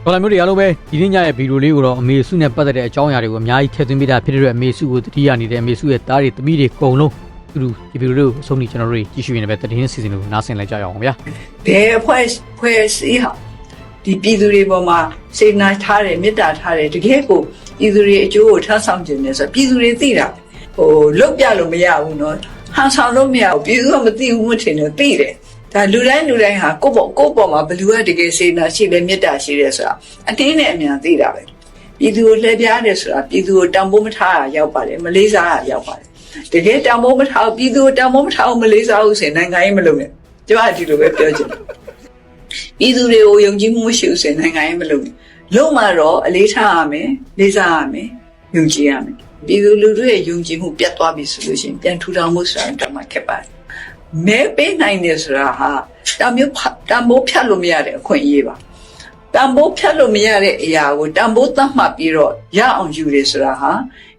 တော်လည်းမျိုးတွေအားလုံးပဲဒီနေ့ညရဲ့ဗီဒီယိုလေးကိုတော့အမေစုနဲ့ပတ်သက်တဲ့အကြောင်းအရာတွေကိုအများကြီးထည့်သွင်းပေးတာဖြစ်တဲ့အတွက်အမေစုကိုတတိယနေတဲ့အမေစုရဲ့သားတွေသမီးတွေအကုန်လုံးသူတို့ဒီဗီဒီယိုလေးကိုအဆုံးထိကျွန်တော်တို့ကြည့်ရှုနေပဲတည်င်းစီစဉ်လို့နားဆင်လိုက်ကြရအောင်ဗျာဘယ်ဖွဲ့စည်းဟာဒီပြည်သူတွေပေါ်မှာစေနာထားတယ်မေတ္တာထားတယ်တကယ်ကိုပြည်သူတွေအကျိုးကိုထမ်းဆောင်ခြင်းနဲ့ဆိုပြည်သူတွေသိတာလုတ်ပြလို့မရဘူးနော်ဟန်ဆောင်လို့မရဘူးပြည်သူကမသိဘူးမထင်လို့သိတယ်ဒါလူတိုင်းဟာကိုယ့်ပေါ်မှာဘလူကတကယ်စေနာရှိတယ်မေတ္တာရှိတယ်ဆိုတာအတင်းနဲ့အမြန်သိတာပဲပြည်သူကိုလှည့်ပြားတယ်ဆိုတာပြည်သူကိုတန်ဖိုးမထားရရောက်ပါတယ်မလေးစားရရောက်ပါတယ်တကယ်တန်ဖိုးမထားပြည်သူကိုတန်ဖိုးမထားမလေးစားဘူးဆိုရင်နိုင်ငံရေးမလုပ်နဲ့ကျမဒီလိုပဲပြောချင်တယ်ပြည်သူတွေကိုယုံကြည်မှုမရှိဘူးဆိုရင်နိုင်ငံရေးမလုပ်နဲ့လုံးမှာတော့အလေးထားရမယ်လေးစားရမယ်ယုံကြည်ရမယ်ပြည်သူလူထုရဲ့ယုံကြည်မှုပြတ်သွားပြီဆိုလို့ရှိရင်ပြန်ထူထောင်မှုဆိုတာတော့မှခက်ပါတယ်မဲပေးနိုင်တယ်ဆိုတာဟာတမိုးဖြတ်လို့မရတဲ့အခွင့်အရေးပါတမိုးဖြတ်လို့မရတဲ့အရာကိုတမိုးသတ်မှတ်ပြီးတော့ရအောင်ယူတယ်ဆိုတာဟာ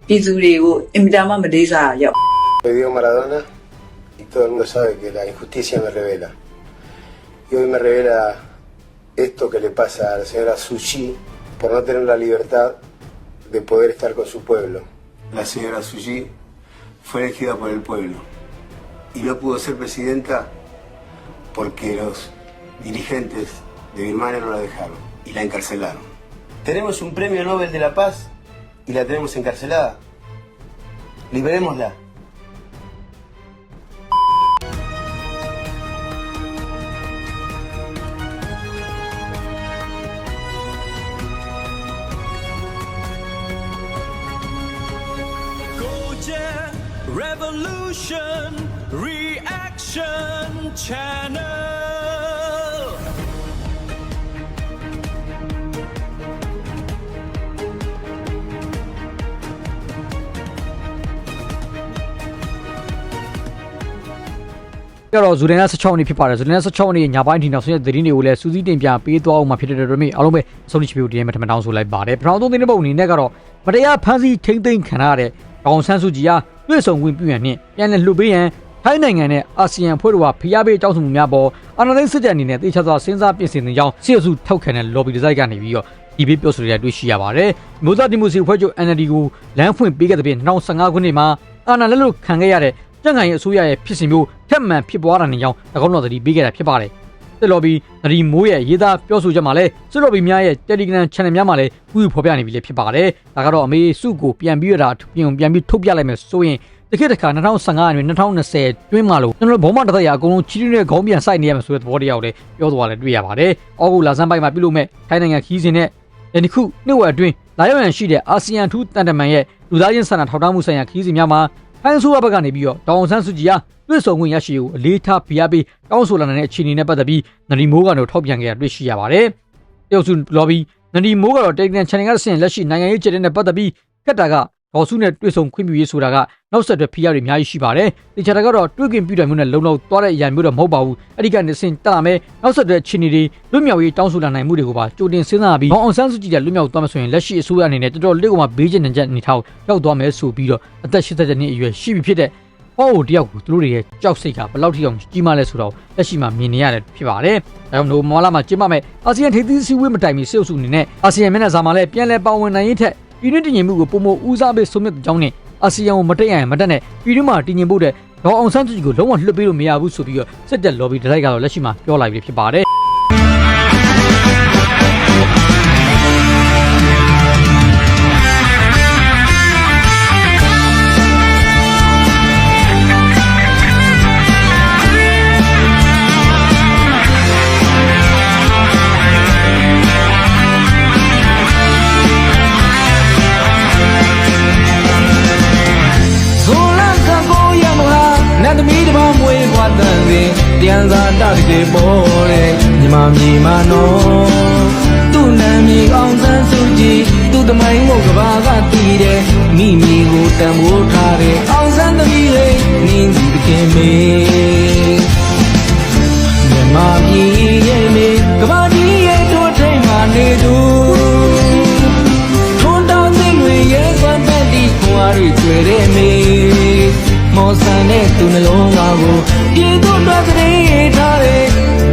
ပြည်သူတွေကိုအင်မတန်မှမလေးစားရရောက် Diego Maradona y todo el mundo sabe que la injusticia me revela y hoy me revela esto que le pasa a la señora Sushi por no tener la libertad de poder estar con su pueblo. La señora Sushi fue elegida por el pueblo y no pudo ser presidenta porque los dirigentes de Birmania no la dejaron y la encarcelaron. Tenemos un premio Nobel de la Paz y la tenemos encarcelada. Liberémosla. Revolution Reaction Channel တော့ဇူလိုင်လ16ရက်နေ့ဖြစ်ပါတယ်ဇူလိုင်လ16ရက်နေ့ညပိုင်းဒီနောက်ဆုံးရဲ့သတင်းတွေကိုလည်းစူးစီးတင်ပြပေးသွားအောင်မှာဖြစ်တဲ့အတွက်အားလုံးပဲအဆုံးထိချပြဖို့ဒီနေ့မှထပ်မတောင်းဆိုလိုက်ပါတယ်ပထမဆုံးသတင်းတစ်ပုဒ်အနေနဲ့ကတော့မတရားဖမ်းဆီးထိန်းသိမ်းခံရတဲ့ကောင်ဆန်းစုကြည်ဟာတွေ့ဆုံခွင့်ပြုရန်နှင့်ပြန်လည်လှုပ်ပေးရန်ထိုင်းနိုင်ငံနဲ့အာဆီယံဖွဲ့တို့ကဖိအားပေးတောင်းဆိုမှုများပေါ်အာဏာသိမ်းစစ်တပ်အနေနဲ့တေချာစွာစဉ်းစားပြင်ဆင်နေကြောင်းစစ်အစုထောက်ခံတဲ့ lobby ဒီဇိုက်ကနေပြီးတော့ဒီပေးပြောဆိုရတဲ့တွေ့ရှိရပါတယ်။မျိုးသားဒီမိုစီအဖွဲ့ချုပ် NLD ကိုလမ်းဖွင့်ပေးခဲ့တဲ့ပြင်2015ခုနှစ်မှာအာဏာလက်လွတ်ခံခဲ့ရတဲ့ကြက်ငိုင်အစိုးရရဲ့ဖြစ်စဉ်မျိုးထက်မှန်ဖြစ်ပွားတာနေကြောင်း၎င်းတို့သတိပေးခဲ့တာဖြစ်ပါတယ်။စစ် lobby သတိမိုးရဲ့ရေးသားပြောဆိုချက်မှာလည်းစစ် lobby များရဲ့ Telegram channel များမှာလည်းဥပဖော်ပြနေပြီလေဖြစ်ပါတယ်။ဒါကတော့အမေစုကိုပြန်ပြီးတော့ပြန်ပြီးထုတ်ပြလိုက်မယ်ဆိုရင်တခေတ်တစ်ခါ2015နဲ့2020တွင်းမှာလို့ကျွန်တော်ဘောမတသက်ရအကုန်လုံးချီးတွင်းတဲ့ခေါင်းပြန်စိုက်နေရမယ်ဆိုတဲ့သဘောတရားကိုလည်းပြောသွားတယ်တွေ့ရပါတယ်။အောက်ကိုလာစမ်းပိုက်မှာပြုလုပ်မဲ့ထိုင်းနိုင်ငံခီးစဉ်နဲ့ဒီခုနှစ်ဝက်အတွင်းလာရောက်ရန်ရှိတဲ့အာဆီယံထူးတန်တမန်ရဲ့လူသားချင်းစာနာထောက်ထားမှုဆိုင်ရာခီးစဉ်များမှာထိုင်းအစိုးရဘက်ကနေပြီးတော့တောင်ဆန်းစုကြည်ဟာတွေ့ဆုံခွင့်ရရှိကိုအလေးထားဖိအားပေးတောင်းဆိုလာတဲ့အခြေအနေနဲ့ပတ်သက်ပြီးနရီမိုးကတော့ထောက်ပြန်ခဲ့တာတွေ့ရှိရပါတယ်။တရုတ်စု lobby နရီမိုးကတော့ Telegram channel ကဆင့်လက်ရှိနိုင်ငံရေးကြတဲ့နဲ့ပတ်သက်ပြီးခက်တာကဒေါ်စုနဲ့တွေ့ဆုံခွင့်ပြုရေးဆိုတာကနောက်ဆက်တွဲဖိအားတွေအများကြီးရှိပါတယ်။ဒီချာကတော့တွေ့ခွင့်ပြုတယ်မျိုးနဲ့လုံလောက်သွားတဲ့အရာမျိုးတော့မဟုတ်ပါဘူး။အဲ့ဒီကနေစင်တက်မယ်နောက်ဆက်တွဲအခြေအနေတွေလွတ်မြောက်ရေးတောင်းဆိုလာနိုင်မှုတွေကိုပါကြိုတင်စဉ်းစားပြီးအောင်ဆန်းစုကြည်ကလွတ်မြောက်သွားမယ်ဆိုရင်လက်ရှိအစိုးရအနေနဲ့တော်တော်လေးကမှဘေးကျနေချက်အနေထားရောက်သွားမယ်ဆိုပြီးတော့အသက်87နှစ်အရွယ်ရှိပြီဖြစ်တဲ့ဟောတယောက်ကိုသူတို့တွေရဲ့ကြောက်စိတ်ကဘယ်လောက်ထိအောင်ကြီးမားလဲဆိုတော့လက်ရှိမှာမြင်နေရတယ်ဖြစ်ပါတယ်။ဒါကြောင့်နိုမောလာမှာကျင်းပမဲ့အာဆီယံထိပ်သီးစည်းဝေးမတိုင်မီစစ်အုပ်စုအနေနဲ့အာဆီယံမျက်နှာစာမှာလည်းပြန်လည်ပါဝင်နိုင်ရေးထက်ပြည်တွင်းတည်ငြိမ်မှုကိုပုံမဦးစားပေးဆုံးဖြတ်ကြောင်းနဲ့အာဆီယံကိုမတက်ရရင်မတက်နဲ့ပြည်တွင်းမှာတည်ငြိမ်ဖို့တဲ့ဒေါ်အောင်ဆန်းစုကြည်ကိုလုံးဝလွှတ်ပေးလို့မရဘူးဆိုပြီးတော့စစ်တပ် lobby တစ်လိုက်ကတော့လက်ရှိမှာပြောလိုက်ပြီဖြစ်ပါတယ်ပြန်သာတတ်ကြပေါ်တဲ့ညီမမြေမနော်သူ့နာမည်အောင်ဆန်းစုကြည်သူ့တမိုင်းကိုကဘာကတည်တယ်မိမိကိုတန်ဖိုးထားတဲ့အောင်ဆန်းသမီးလေးနင်းစီတခင်မေညီမမြေရဲ့မေကဘာဒီရဲ့တို့ထိန်မှနေသူထွန်းတောင်းသိတွေရဲ့စွမ်းပတ်ဒီခွာရီကျွေတဲ့မေမောဆန်တဲ့သူနှလုံးသားကိုပြည်သူတို့တည်းထားတယ်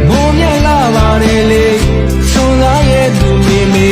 မိုးမြတ်လာပါတယ်လေစွန်သားရဲ့သူမေမေ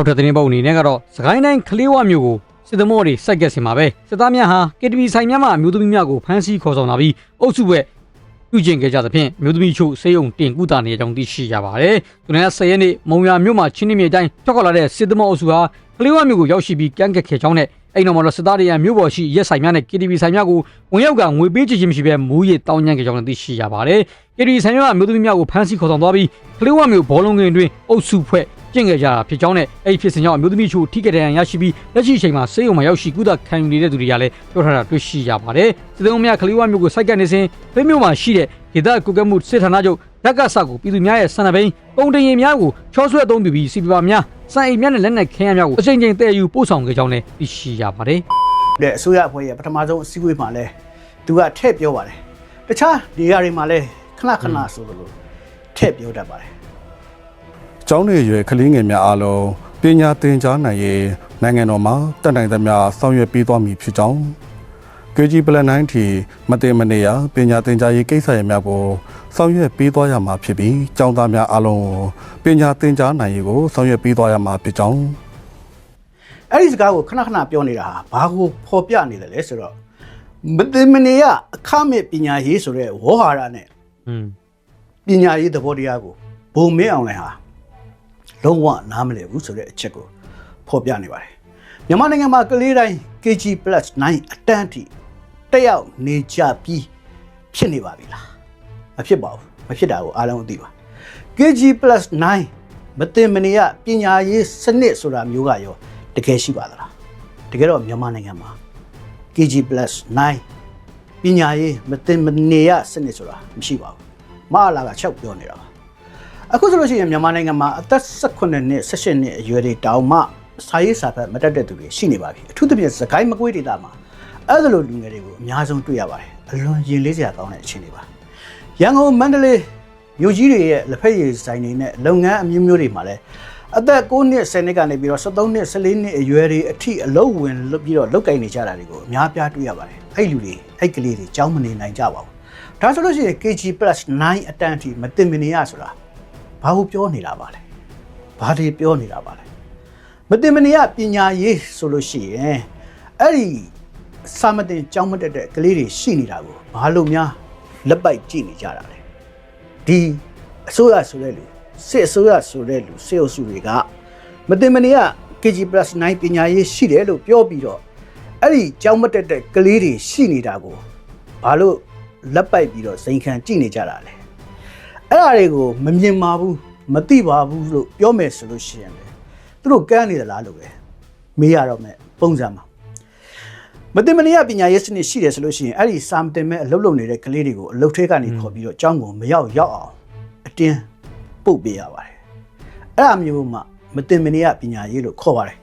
နောက်ထပ်သတင်းပုတ်အနေနဲ့ကတော့စကိုင်းတိုင်းကလေးဝမြို့ကိုစစ်သမောတွေစိုက်ကက်စင်မှာပဲစစ်သားများဟာ KTV ဆိုင်များမှအမျိုးသမီးများကိုဖမ်းဆီးခေါ်ဆောင်လာပြီးအုပ်စုဘက်ပြုကျင့်ခဲ့ကြသဖြင့်အမျိုးသမီးချို့စေယုံတင်ကုသနေကြောင်းသိရှိရပါတယ်။သူနဲ့10ရက်နေ့မုံရွာမြို့မှာချင်းနှင်းမြေတိုင်းထွက်ခွာလာတဲ့စစ်သမောအုပ်စုဟာကလေးဝမြို့ကိုရောက်ရှိပြီးကန့်ကက်ခဲ့ကြောင်းနဲ့အဲ့နောက်မှာတော့စစ်သားတွေကမြို့ပေါ်ရှိရက်ဆိုင်များနဲ့ KTV ဆိုင်များကိုဝင်ရောက်ကငွေပေးချေခြင်းမရှိဘဲမူးရတောင်းညံ့ခဲ့ကြောင်းသိရှိရပါတယ်။ KTV ဆိုင်များကအမျိုးသမီးများကိုဖမ်းဆီးခေါ်ဆောင်သွားပြီးကလေးဝမြို့ဘောလုံးကင်တွင်အုပ်စုဖွဲ့ကျင့်ခဲ့ကြတာဖြစ်ကြောင်းနဲ့အဲ့ဒီဖြစ်စဉ်ကြောင့်အမျိုးသမီးချို့ထိခိုက်ဒဏ်ရာရရှိပြီးလက်ရှိအချိန်မှာစေယုံမှာရောက်ရှိကုသခံယူနေတဲ့သူတွေကလည်းပြောထားတာတွေ့ရှိရပါတယ်။စစ်သုံးများကလေးဝမြို့ကိုစိုက်ကပ်နေစဉ်ဖေးမြို့မှာရှိတဲ့ဒေသကုကမှုစစ်ဌာနချုပ်ဓာတ်ကဆကိုပြည်သူများရဲ့ဆန္ဒပိန်ကုန်တင်ရင်များကိုချောဆွဲအသုံးပြုပြီးစီပီပါများစံအိမ်များနဲ့လက်နက်ခဲယမ်းများကိုအချိန်ချင်းတည်ယူပို့ဆောင်ခဲ့ကြောင်းလည်းသိရှိရပါတယ်။တဲ့အစိုးရအဖွဲ့ရဲ့ပထမဆုံးအစည်းအဝေးမှာလဲသူကထည့်ပြောပါတယ်။တခြားနေရာတွေမှာလဲခဏခဏဆိုလို့ထည့်ပြောတတ်ပါတယ်။ကျောင်းနေရွယ်ကလေးငယ်များအားလုံးပညာသင်ကြားနိုင်ရေးနိုင်ငံတော်မှာတက်နိုင်သမျှဆောင်ရွက်ပေးသွားမည်ဖြစ်ကြောင်းKG Plan 9ထိမတင်မနေရပညာသင်ကြားရေးကိစ္စရပ်များကိုဆောင်ရွက်ပေးသွားရမှာဖြစ်ပြီးကျောင်းသားများအားလုံးပညာသင်ကြားနိုင်ရေးကိုဆောင်ရွက်ပေးသွားရမှာဖြစ်ကြောင်းအဲ့ဒီစကားကိုခဏခဏပြောနေတာဘာကိုဖော်ပြနေတယ်လဲဆိုတော့မတင်မနေရအခမဲ့ပညာရေးဆိုတဲ့ဝေါ်ဟာရနဲ့ပညာရေးသဘောတရားကိုဘုံမင်းအောင်လှိုင်ဟာလုံးဝနားမလည်ဘူးဆိုတဲ့အချက်ကိုဖော်ပြနေပါတယ်မြန်မာနိုင်ငံမှာကလေးတိုင်း KG+9 အတန်းထိတက်ရောက်နေကြပြီးဖြစ်နေပါပြီလားမဖြစ်ပါဘူးမဖြစ်တာကိုအားလုံးသိပါ KG+9 မတင်မနေရပညာရေးစနစ်ဆိုတာမျိုးကရောတကယ်ရှိပါသလားတကယ်တော့မြန်မာနိုင်ငံမှာ KG+9 ပညာရေးမတင်မနေရစနစ်ဆိုတာမရှိပါဘူးမအားလာကချက်ပြောနေတာပါအခုဆိုလို့ရှိရင်မြန်မာနိုင်ငံမှာအသက်18နှစ်18နှစ်အရွယ်တွေတောင်မှစာရေးစာဖတ်မတတ်တဲ့သူတွေရှိနေပါပြီအထူးသဖြင့်စကိုင်းမကွေးဒေသမှာအဲ့လိုလူငယ်တွေကိုအများဆုံးတွေ့ရပါတယ်အလွန်ရင်လေးစရာကောင်းတဲ့အခြေအနေပါရန်ကုန်မန္တလေးမြို့ကြီးတွေရဲ့လက်ဖက်ရည်ဆိုင်တွေနဲ့လုပ်ငန်းအမျိုးမျိုးတွေမှာလည်းအသက်9နှစ်10နှစ်ကနေပြီးတော့13နှစ်14နှစ်အရွယ်တွေအထိအလုပ်ဝင်လုပ်ပြီးတော့လုပ်ကိုင်နေကြတာတွေကိုအများပြားတွေ့ရပါတယ်အဲ့လူတွေအဲ့ကလေးတွေကြောင်းမနေနိုင်ကြပါဘူးဒါဆိုလို့ရှိရင် KG+9 အတန်းထိမတင်မနေရဆိုတာဘာလို့ပြောနေတာပါလဲဘာတွေပြောနေတာပါလဲမတင်မနေရပညာရေးဆိုလို့ရှိရင်အဲ့ဒီစာမတင်ကြောင်းမတက်တဲ့ကလေးတွေရှိနေတာကိုဘာလို့များလက်ပိုက်ကြည့်နေကြတာလဲဒီအစိုးရဆိုတဲ့လူစစ်အစိုးရဆိုတဲ့လူစစ်အုပ်စုတွေကမတင်မနေရ KG+9 ပညာရေးရှိတယ်လို့ပြောပြီးတော့အဲ့ဒီကြောင်းမတက်တဲ့ကလေးတွေရှိနေတာကိုဘာလို့လက်ပိုက်ပြီးတော့စိန်ခံကြည့်နေကြတာလဲအဲ့ဒါတွေကိုမမြင်ပါဘူးမသိပါဘူးလို့ပြောမယ်ဆိုလို့ရှိရင်လေသူတို့ကန်းနေသလားလို့ပဲမေးရတော့မယ်ပုံစံမှာမတင်မနေရပညာရေးစနစ်ရှိတယ်ဆိုလို့ရှိရင်အဲ့ဒီစာမတင်မဲ့အလုပ်လုပ်နေတဲ့ကလေးတွေကိုအလုပ်ထဲကနေခေါ်ပြီးတော့ကျောင်းကိုမရောက်အောင်အတင်းပုတ်ပေးရပါတယ်အဲ့အမျိုးမှမတင်မနေရပညာရေးလို့ခေါ်ပါတယ်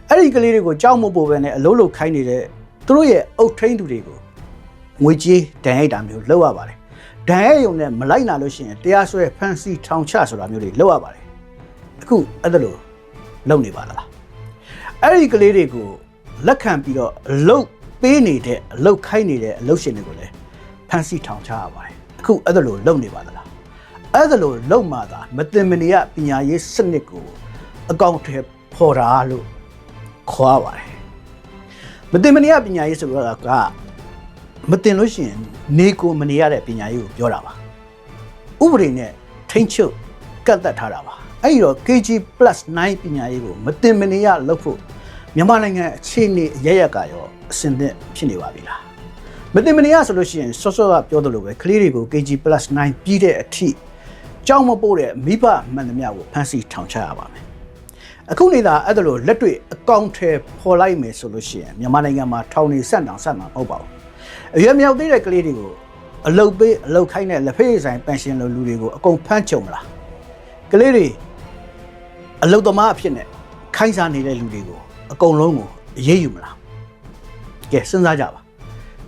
အဲ့ဒီကလေးတွေကိုကျောင်းမပို့ဘဲနဲ့အလုပ်လုပ်ခိုင်းနေတဲ့သူတို့ရဲ့အုပ်ထိန်းသူတွေကိုငွေကြေးတန်ရိုက်တာမျိုးလုပ်ရပါတယ်ဒဏ်ရိုက်ရုံနဲ့မလိုက်နာလို့ရှိရင်တရားစွဲဖမ်းဆီးထောင်ချဆိုတာမျိုးတွေလုပ်ရပါတယ်အခုအဲ့ဒါလို့လုပ်နေပါလားအဲ့ဒီကလေးတွေကိုလက်ခံပြီးတော့အလုပ်ပေးနေတဲ့အလုပ်ခိုင်းနေတဲ့အလုပ်ရှင်တွေကိုလည်းဖမ်းဆီးထောင်ချရပါတယ်အခုအဲ့ဒါလို့လုပ်နေပါလားအဲ့ဒါလို့လုပ်မှသာမတင်မနေရပညာရေးစနစ်ကိုအကောင့်ထဲပေါ်တာလို့ခေါ်ရပါတယ်မတင်မနေရပညာရေးဆိုတာကမတင်လို့ရှိရင်နေကိုမနေရတဲ့ပညာရေးကိုပြောတာပါဥပဒေနဲ့ထိန်းချုပ်ကန့်သတ်ထားတာပါအဲ့ဒီတော့ KG+9 ပညာရေးကိုမတင်မနေရလုပ်ဖို့မြန်မာနိုင်ငံအခြေအနေအရရက်ကရောအဆင်သင့်ဖြစ်နေပါပြီလားမတင်မနေရဆိုလို့ရှိရင်စောစောကပြောသလိုပဲကလေးတွေကို KG+9 ပြီးတဲ့အထိကြောင်းမပို့တဲ့မိဘမှန်သမျှကိုဖမ်းဆီးထောင်ချရပါမယ်အခုနေတာအဲ့ဒါလိုလက်တွေ့အကောင့်ထဲပေါ်လိုက်မယ်ဆိုလို့ရှိရင်မြန်မာနိုင်ငံမှာထောင်နေဆက်တောင်ဆက်မှာမဟုတ်ပါဘူးအရွယ်မြောက်သေးတဲ့ကလေးတွေကိုအလုတ်ပေးအလုတ်ခိုင်းတဲ့လက်ဖေးဆိုင်ပန်ရှင်လိုလူတွေကိုအကုန်ဖမ်းချုပ်မလားကလေးတွေအလုတ်သမားအဖြစ်နဲ့ခိုင်းစားနေတဲ့လူတွေကိုအကုန်လုံးကိုအရေးယူမလားကဲစဉ်းစားကြပါ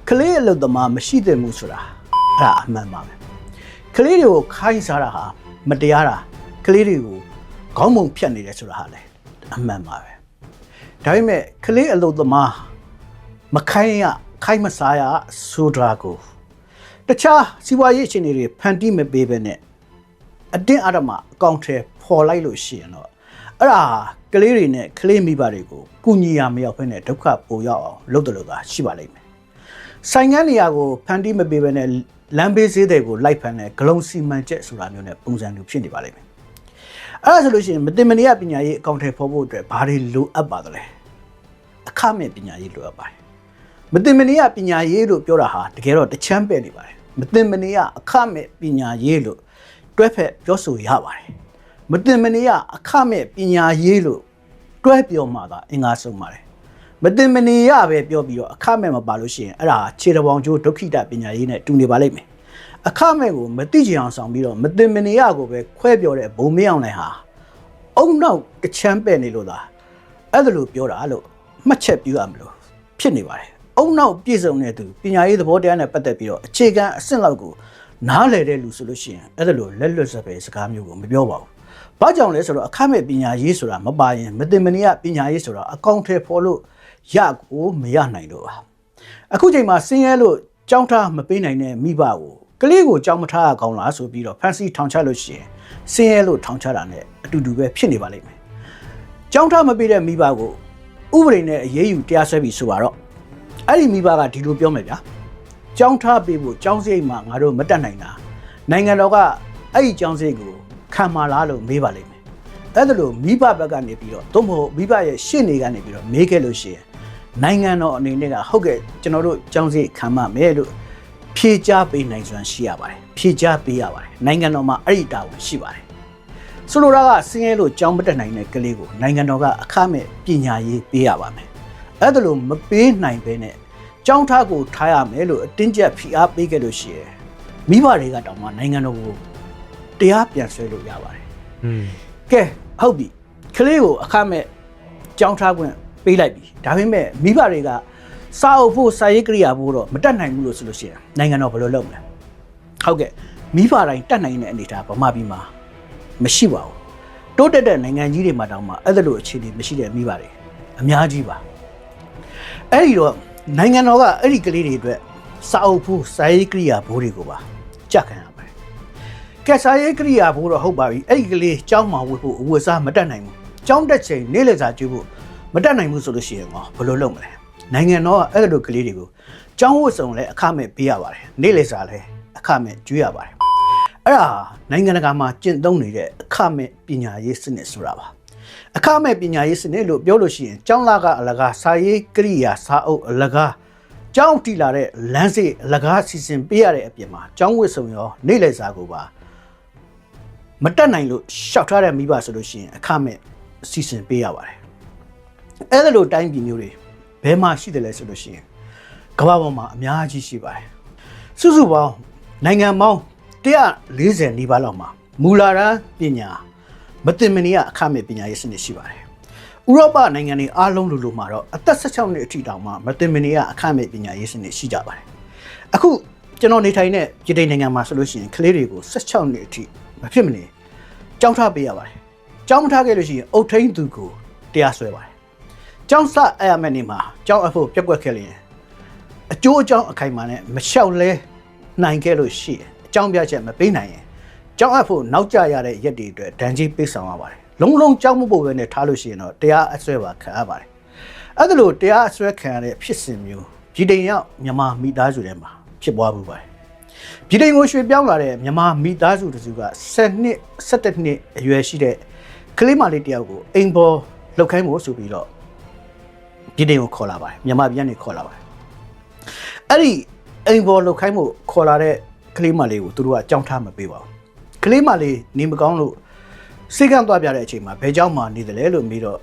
ကလေးအလုတ်သမားမရှိသင့်ဘူးဆိုတာအဲ့ဒါအမှန်ပါပဲကလေးတွေကိုခိုင်းစားတာဟာမတရားတာကလေးတွေကိုခေါင်းပုံဖြတ်နေတယ်ဆိုတာဟာလည်းအမှန်ပါပဲဒါပေမဲ့ကလေးအလုတ်သမားမခိုင်းရခိုင်းမစားရဆိုတာကိုတခြားစီးပွားရေးအခြေအနေတွေဖန်တီးမပေးဘဲနဲ့အတင်းအဓမ္မအကောင့်ထဲပေါ်လိုက်လို့ရှိရင်တော့ အဲ့ဒါကလေးတွေနဲ့ကလေးမိဘတွေကိုကုညီရမရောက်ဖ ೇನೆ ဒုက္ခပိုရောက်အောင်လုပ်တယ်လို့သာရှိပါလိမ့်မယ်ဆိုင်ငန်းနေရာကိုဖန်တီးမပေးဘဲနဲ့လမ်းဘေးဈေးတွေကိုလိုက်ဖန်တဲ့ဂလုံစီမံချက်ဆိုတာမျိုးနဲ့ပုံစံမျိုးဖြစ်နေပါလိမ့်မယ်အဲ့ဒါဆိုလို့ရှိရင်မတင်မနေရပညာရေးအကောင့်ထဲပေါ်ဖို့အတွက်ဘာတွေလိုအပ်ပါသလဲအခမဲ့ပညာရေးလိုအပ်ပါတယ်မတင်မနေရပညာရေးလို့ပြောတာဟာတကယ်တော့တချမ်းပဲ့နေပါတယ်မတင်မနေရအခမဲ့ပညာရေးလို့တွဲဖက်ပြောဆိုရပါတယ်မတင်မနေရအခမဲ့ပညာရေးလို့တွဲပြောမှသာအင်္ဂါဆုံးပါတယ်မတင်မနေရပဲပြောပြီးတော့အခမဲ့မပါလို့ရှိရင်အဲ့ဒါခြေတပေါင်ကျိုးဒုက္ခိတပညာရေးနဲ့တူနေပါလိမ့်မယ်အခမဲ့ကိုမသိချင်အောင်ဆောင်ပြီးတော့မတင်မနေရကိုပဲခွဲပြောတဲ့ဘုံမင်းအောင်နိုင်ဟာအုံနောက်တချမ်းပဲ့နေလို့သာအဲ့ဒါလို့ပြောတာလို့မှတ်ချက်ပြုရမလို့ဖြစ်နေပါတယ်အုံနောက်ပြည့်စုံတဲ့သူပညာရေးသဘောတရားနဲ့ပတ်သက်ပြီးတော့အခြေခံအဆင့်လောက်ကိုနားလည်တဲ့လူဆိုလို့ရှိရင်အဲ့ဒါလို့လက်လွတ်စပယ်စကားမျိုးကိုမပြောပါဘူး။ဘာကြောင့်လဲဆိုတော့အခမဲ့ပညာရေးဆိုတာမပါရင်မတင်မနေရပညာရေးဆိုတာအကောင့်ထဲပေါ်လို့ရကိုမရနိုင်တော့ပါ။အခုချိန်မှာဆင်းရဲလို့ကြောင်းထားမပေးနိုင်တဲ့မိဘကိုကလေးကိုကြောင်းမထားရကောင်းလားဆိုပြီးတော့ဖန်စီထောင်ချလို့ရှိရင်ဆင်းရဲလို့ထောင်ချတာနဲ့အတူတူပဲဖြစ်နေပါလိမ့်မယ်။ကြောင်းထားမပေးတဲ့မိဘကိုဥပဒေနဲ့အရေးယူတရားစွဲပြီးဆိုပါတော့အဲ့ဒီမိဘကဒီလိုပြောမယ်ဗျာကျောင်းထားပေးဖို့ကျောင်းစရိတ်မှာငါတို့မတက်နိုင်တာနိုင်ငံတော်ကအဲ့ဒီကျောင်းစရိတ်ကိုခံမလားလို့မေးပါလိမ့်မယ်အဲ့ဒါလို့မိဘဘက်ကနေပြီးတော့သို့မဟုတ်မိဘရဲ့ရှေ့နေကနေပြီးတော့မေးခဲ့လို့ရှိရင်နိုင်ငံတော်အနေနဲ့ကဟုတ်ကဲ့ကျွန်တော်တို့ကျောင်းစရိတ်ခံမမယ်လို့ဖြေကြားပေးနိုင်စွမ်းရှိရပါတယ်ဖြေကြားပေးရပါတယ်နိုင်ငံတော်မှာအဲ့ဒီတာဝန်ရှိပါတယ်ဆိုလိုတာကဆင်းရဲလို့ကျောင်းမတက်နိုင်တဲ့ကလေးကိုနိုင်ငံတော်ကအခမဲ့ပညာရေးပေးရပါမယ်အဲ့ဒါလို့မပေးနိုင်ဘဲနဲ့ကျောင်းထားကိုထားရမယ်လို့အတင်းကျပ်ဖိအားပေးခဲ့လို့ရှိရင်မိဘတွေကတောင်မှနိုင်ငံတော်ကိုတရားပြန်ဆွဲလို့ရပါတယ်ကဲဟုတ်ပြီကလေးကိုအခမဲ့ကျောင်းထားခွင့်ပေးလိုက်ပြီဒါပေမဲ့မိဘတွေကစာအုပ်ဖို့စာရေးကိရိယာဖို့တော့မတတ်နိုင်ဘူးလို့ဆိုလို့ရှိရင်နိုင်ငံတော်ဘယ်လိုလုပ်မလဲဟုတ်ကဲ့မိဘတိုင်းတတ်နိုင်တဲ့အနေအထားဗမာပြည်မှာမရှိပါဘူးတိုးတက်တဲ့နိုင်ငံကြီးတွေမှာတောင်မှအဲ့ဒါလိုအခြေအနေမရှိတဲ့မိဘတွေအများကြီးပါအဲ့ဒီတော့နိုင်ငံတော်ကအဲ့ဒီကလေးတွေအတွက်စာအုပ်ဖို့စာရေးကိရိယာဘိုးတွေကိုပါကြက်ခံရပါတယ်ကဲစာရေးကိရိယာဘိုးတော့ဟုတ်ပါပြီအဲ့ဒီကလေးကျောင်းမှာဝတ်ဖို့အဝတ်စားမတတ်နိုင်ဘူးကျောင်းတက်ချိန်နေ့လည်စာကျွေးဖို့မတတ်နိုင်ဘူးဆိုလို့ရှိရင်ဘယ်လိုလုပ်မလဲနိုင်ငံတော်ကအဲ့လိုကလေးတွေကိုကျောင်းဝတ်စုံလည်းအခမဲ့ပေးရပါတယ်နေ့လည်စာလည်းအခမဲ့ကျွေးရပါတယ်အဲ့ဒါနိုင်ငံတကာမှာကျင့်သုံးနေတဲ့အခမဲ့ပညာရေးစနစ်ဆိုတာပါအခမဲ့ပညာရေးစနစ်လို့ပြောလို့ရှိရင်ကျောင်းလာကအလကားစာရေးကိရိယာစာအုပ်အလကားကျောင်းတီလာတဲ့လမ်းစိအလကားစီစဉ်ပေးရတဲ့အပြင်မှာကျောင်းဝတ်စုံရောနေ့လည်စာကိုပါမတက်နိုင်လို့ရှောက်ထားတဲ့မိဘဆိုလို့ရှိရင်အခမဲ့စီစဉ်ပေးရပါတယ်အဲ့ဒါလိုတိုင်းပြည်မျိုးတွေဘယ်မှာရှိတယ်လဲဆိုလို့ရှိရင်ကမ္ဘာပေါ်မှာအများကြီးရှိပါတယ်စုစုပေါင်းနိုင်ငံပေါင်း140နီးပါးလောက်မှာမူလာတန်းပညာမတင်မနေရအခမဲ့ပညာရေးစနစ်ရှိပါတယ်။ဥရောပနိုင်ငံတွေအားလုံးလိုမှာတော့အသက်16နှစ်အထိတောင်မှမတင်မနေရအခမဲ့ပညာရေးစနစ်ရှိကြပါတယ်။အခုကျွန်တော်နေထိုင်တဲ့ပြည်ထိုင်နိုင်ငံမှာဆိုလို့ရှိရင်ကလေးတွေကို16နှစ်အထိမဖြစ်မနေကျောင်းထားပေးရပါတယ်။ကျောင်းမထားခဲ့လို့ရှိရင်အုတ်ထိန်သူကိုတရားစွဲပါတယ်။ကျောင်းစအဲ့ရမယ့်နေမှာကျောင်းအဖို့ပြက်ကွက်ခဲ့လျင်အကျိုးအကြောင်းအခိုင်အမာနဲ့မလျှောက်လဲနိုင်ခဲ့လို့ရှိရင်အကြောင်းပြချက်မပေးနိုင်ရင်ကျောင်းအပ်ဖို့နောက်ကျရတဲ့ရက်တွေအတွက်ဒဏ်ကြေးပေးဆောင်ရပါတယ်။လုံးလုံးကျောင်းမပို့ဘဲနဲ့ထားလို့ရှိရင်တော့တရားအစွဲပါခံရပါတယ်။အဲ့ဒါလို့တရားအစွဲခံရတဲ့ဖြစ်စဉ်မျိုးပြည်တိန်ရောက်မြန်မာမိသားစုထဲမှာဖြစ်ပွားမှုပါတယ်။ပြည်တိန်ကိုရွှေ့ပြောင်းလာတဲ့မြန်မာမိသားစုတစုက10နှစ်17နှစ်အရွယ်ရှိတဲ့ကလေးမလေးတယောက်ကိုအိမ်ပေါ်လှုပ်ခိုင်းဖို့ဆိုပြီးတော့ပြည်တိန်ကိုခေါ်လာပါတယ်။မြန်မာပြည်ကနေခေါ်လာပါတယ်။အဲ့ဒီအိမ်ပေါ်လှုပ်ခိုင်းဖို့ခေါ်လာတဲ့ကလေးမလေးကိုသူတို့ကကြောင်းထားမပေးပါဘူး။ကလေးမလေးနေမကောင်းလို့စိတ်ကန့်သွားပြတဲ့အချိန်မှာဘယ်เจ้าမှနေတယ်လဲလို့မေးတော့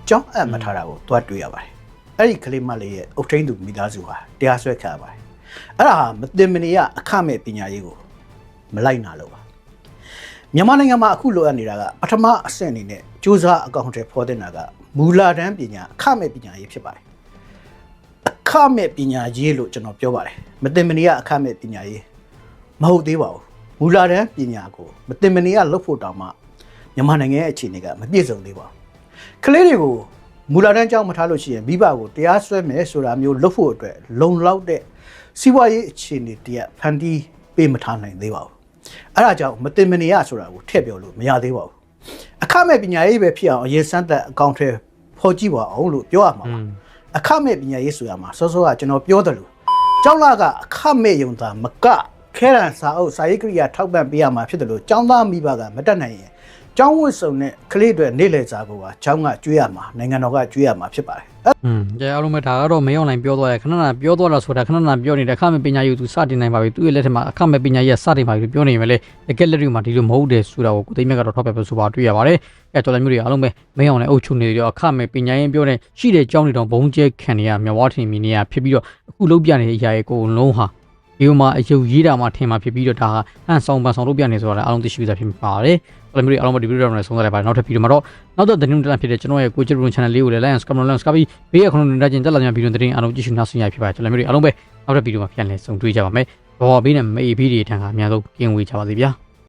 ကြောင်းအပ်မထားတာကိုသွားတွေ့ရပါတယ်အဲ့ဒီကလေးမလေးရဲ့အုတ်ထိန်သူမိသားစုဟာတရားစွဲခံရပါတယ်အဲ့ဒါဟာမတင်မနေရအခမဲ့ပညာရေးကိုမလိုက်နာလို့ပါမြန်မာနိုင်ငံမှာအခုလိုအပ်နေတာကပထမအဆင့်အနေနဲ့စူးစမ်းအကောင့်တွေဖော်တဲ့နာကမူလာတန်းပညာအခမဲ့ပညာရေးဖြစ်ပါတယ်အခမဲ့ပညာရေးလို့ကျွန်တော်ပြောပါတယ်မတင်မနေရအခမဲ့ပညာရေးမဟုတ်သေးပါဘူးမူလာတန်းပညာကိုမတင်မနေရလုပ်ဖို့တောင်မှမြန်မာနိုင်ငံရဲ့အခြေအနေကမပြည့်စုံသေးပါဘူး။ကလေးတွေကိုမူလာတန်းကြောင်းမထားလို့ရှိရင်မိဘကိုတရားစွဲမယ်ဆိုတာမျိုးလုပ်ဖို့အတွက်လုံလောက်တဲ့စီးပွားရေးအခြေအနေတည်းဖန်တီးပေးမထားနိုင်သေးပါဘူး။အဲဒါကြောင့်မတင်မနေရဆိုတာကိုထည့်ပြောလို့မရသေးပါဘူး အခမဲ့ပညာရေးပဲဖြစ်အောင်အရင်စမ်းသက်အကောင့်ထဲဖော်ကြည့်ပါအောင်လို့ပြောရမှာပါအခမဲ့ပညာရေးဆိုရမှာစောစောကကျွန်တော်ပြောတယ်လို့ကျောင်းသားကအခမဲ့ယုံသားမကခဲရန်စာအုပ်စာရေးကိရိယာထောက်ပံ့ပေးရမှာဖြစ်တယ်လို့ကျောင်းသားမိဘကမတက်နိုင်ရင်ကျောင်းဝတ်စုံနဲ့ကလေးတွေနေလေစာကိုပါကျောင်းကကျွေးရမှာနိုင်ငံတော်ကကျွေးရမှာဖြစ်ပါတယ်ကြည့်အားလုံးပဲဒါကတော့မင်းအောင်လိုင်းပြောသွားတယ်ခဏခဏပြောသွားတာဆိုတာခဏခဏပြောနေတဲ့အခမဲ့ပညာရေးသူစတင်နိုင်ပါပြီသူ့ရဲ့လက်ထက်မှာအခမဲ့ပညာရေးစတင်ပါပြီပြောနေရင်လည်းတကယ်လက်တွေ့မှာဒီလိုမဟုတ်တယ်ဆိုတာကိုကိုသိမ်းမြတ်ကတော့ထောက်ပြပြောဆိုပါတွေ့ရပါတယ်အဲတော်လည်းမျိုးတွေအားလုံးပဲမင်းအောင်လိုင်းအုပ်ချုပ်နေရောအခမဲ့ပညာရေးပြောနေရှိတဲ့ကျောင်းတွေတော့ဘုံကျဲခံနေရမြဝါထင်မီနေရဖြစ်ပြီးတော့အခုလုံးပြနေတဲ့အရာရဲ့ကိုလုံးဟာဒီမှာအယုံရေးတာမှထင်မှာဖြစ်ပြီးတော့ဒါဟာဟန်ဆောင်ပန်ဆောင်လုပ်ပြနေဆိုတာအားလုံးသိရှိပြီးသားဖြစ်ပါတယ်တော်လည်းမျိုးတွေအားလုံးပဲဒီဗီဒီယိုမှာဆုံးသက်လိုက်ပါတယ်နောက်ထပ်ဗီဒီယိုမှာတော့နောက်တော့သတင်းတွေဖြစ်တဲ့ကျွန်တော်ရဲ့ကိုချစ်ရုံ channel လေးကိုလည်း like and subscribe ပြီးဘေးကခုနကတင်တက်လာတဲ့ဗီဒီယိုသတင်းအားလုံးကြည့်ရှုနားဆင်ရဖြစ်ပါတယ်တော်လည်းမျိုးတွေအားလုံးပဲနောက်ထပ်ဗီဒီယိုမှာပြန်လည်ဆုံတွေ့ကြပါမယ်ဘောဘေးနဲ့မေးဗီဒီယိုထံကအများဆုံးကင်းဝေးကြပါစေဗျာ